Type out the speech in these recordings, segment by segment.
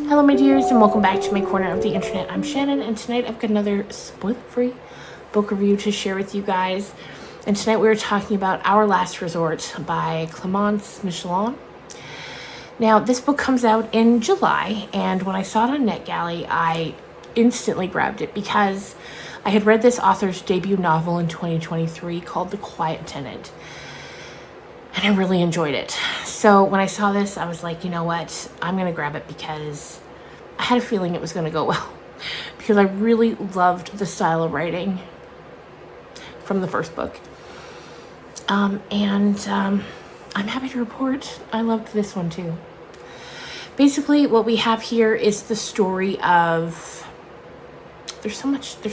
Hello my dears and welcome back to my corner of the internet. I'm Shannon and tonight I've got another spoiler-free book review to share with you guys. And tonight we are talking about Our Last Resort by Clémence Michallon. Now this book comes out in July, and when I saw it on NetGalley I instantly grabbed it because I had read this author's debut novel in 2023 called The Quiet Tenant. And I really enjoyed it. So when I saw this, I was like, you know what? I'm going to grab it because I had a feeling it was going to go well. Because I really loved the style of writing from the first book. I'm happy to report I loved this one too. Basically, what we have here is the story of... There's so much to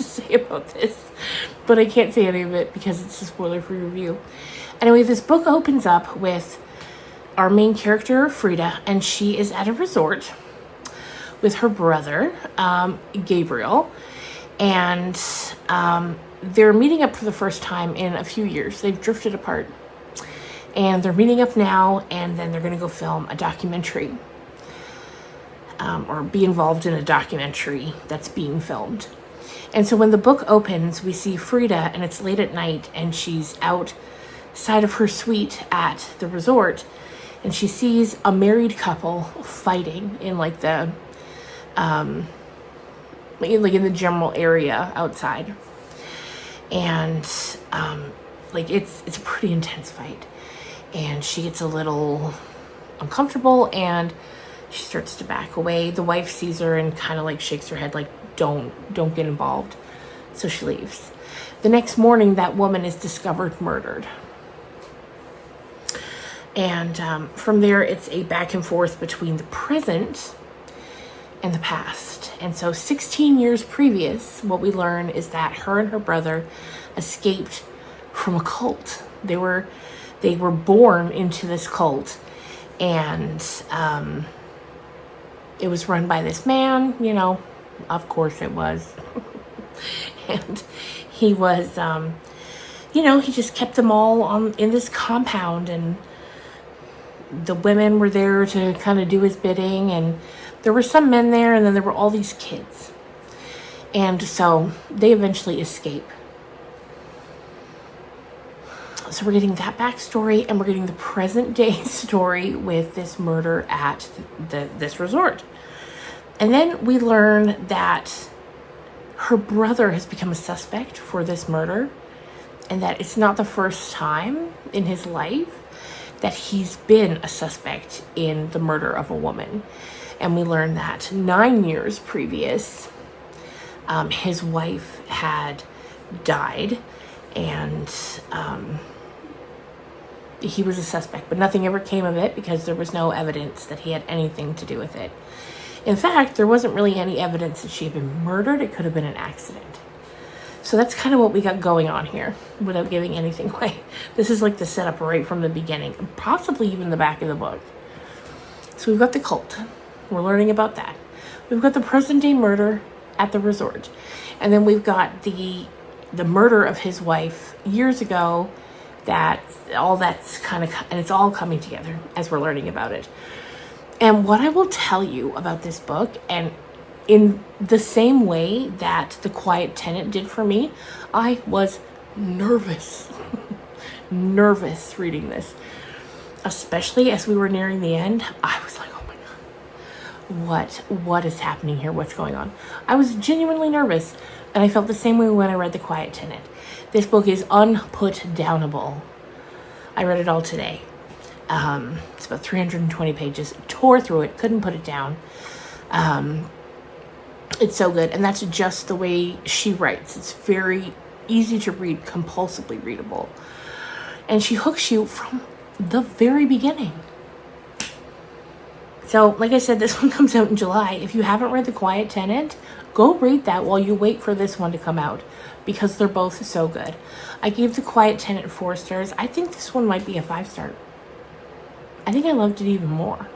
say about this, but I can't say any of it because it's a spoiler-free review. Anyway, this book opens up with our main character, Frida, and she is at a resort with her brother, Gabriel, and they're meeting up for the first time in a few years. They've drifted apart, and they're meeting up now, and then they're going to go film a documentary, or be involved in a documentary that's being filmed. And so when the book opens, we see Frida, and it's late at night, and she's outside of her suite at the resort, and she sees a married couple fighting in like the in the general area outside, and like it's a pretty intense fight, and she gets a little uncomfortable and she starts to back away. The wife sees her and kind of like shakes her head like don't get involved, so she leaves. The next morning that woman is discovered murdered. And from there, it's a back and forth between the present and the past. And so 16 years previous, what we learn is that her and her brother escaped from a cult. They were born into this cult, and it was run by this man, you know, of course it was. And he was, you know, he just kept them all in this compound, and the women were there to kind of do his bidding, and there were some men there, and then there were all these kids. And so they eventually escape. So we're getting that backstory, and we're getting the present day story with this murder at this resort. And then we learn that her brother has become a suspect for this murder, and that it's not the first time in his life that he's been a suspect in the murder of a woman. And we learn that 9 years previous, his wife had died, and he was a suspect, but nothing ever came of it because there was no evidence that he had anything to do with it. In fact, there wasn't really any evidence that she had been murdered. It could have been an accident. So that's kind of what we got going on here without giving anything away. This is like the setup right from the beginning, possibly even the back of the book. So we've got the cult. We're learning about that. We've got the present day murder at the resort. And then we've got the murder of his wife years ago. That's kind of, and it's all coming together as we're learning about it. And what I will tell you about this book, and in the same way that The Quiet Tenant did for me, I was nervous. Nervous reading this. Especially as we were nearing the end, I was like, oh my God, what is happening here? What's going on? I was genuinely nervous, and I felt the same way when I read The Quiet Tenant. This book is unput-downable. I read it all today. It's about 320 pages. Tore through it, couldn't put it down. It's so good, and that's just the way she writes. It's very easy to read, compulsively readable. And she hooks you from the very beginning. So, like I said, this one comes out in July. If you haven't read The Quiet Tenant, go read that while you wait for this one to come out, because they're both so good. I gave The Quiet Tenant 4 stars. I think this one might be a 5-star. I think I loved it even more.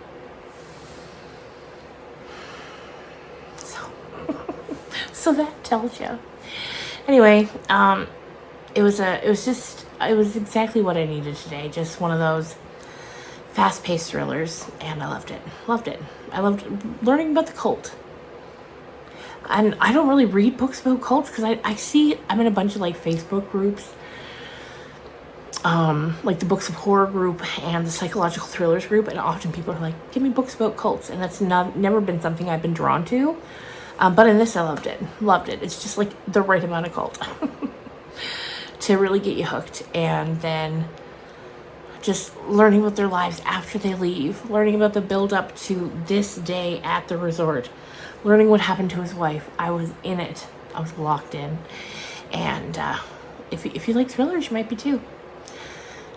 So that tells you. Anyway, it was exactly what I needed today. Just one of those fast-paced thrillers, and I loved it. Loved it. I loved learning about the cult. And I don't really read books about cults because I'm in a bunch of like Facebook groups, like the Books of Horror group and the Psychological Thrillers group, and often people are like, give me books about cults, and that's never been something I've been drawn to. But in this, I loved it. Loved it. It's just like the right amount of cult to really get you hooked. And then just learning about their lives after they leave, learning about the build up to this day at the resort, learning what happened to his wife. I was in it. I was locked in. And if you like thrillers, you might be too.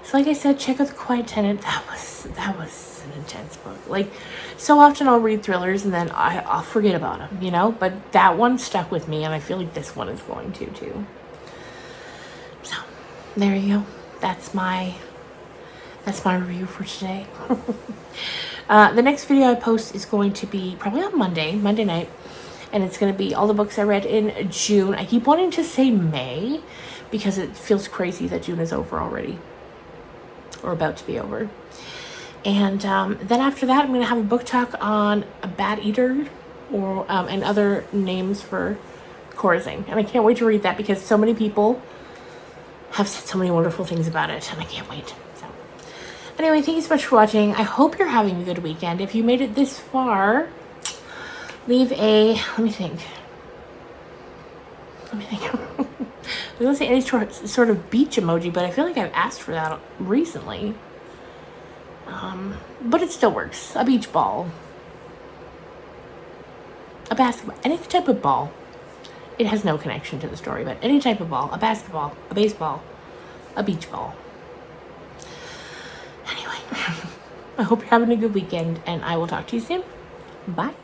So like I said, check out The Quiet Tenant. That was an intense book. Like, so often I'll read thrillers and then I'll forget about them, you know? But that one stuck with me, and I feel like this one is going to too. So, there you go. That's my review for today. The next video I post is going to be probably on Monday night. And it's going to be all the books I read in June. I keep wanting to say May because it feels crazy that June is over already. Or about to be over. And then after that, I'm going to have a book talk on a Bat Eater or and other names for Chorazing. And I can't wait to read that because so many people have said so many wonderful things about it. And I can't wait. So anyway, thank you so much for watching. I hope you're having a good weekend. If you made it this far, leave a, let me think. I was going to say any sort of beach emoji, but I feel like I've asked for that recently. But it still works. A beach ball. A basketball. Any type of ball. It has no connection to the story, but any type of ball. A basketball. A baseball. A beach ball. Anyway. I hope you're having a good weekend, and I will talk to you soon. Bye.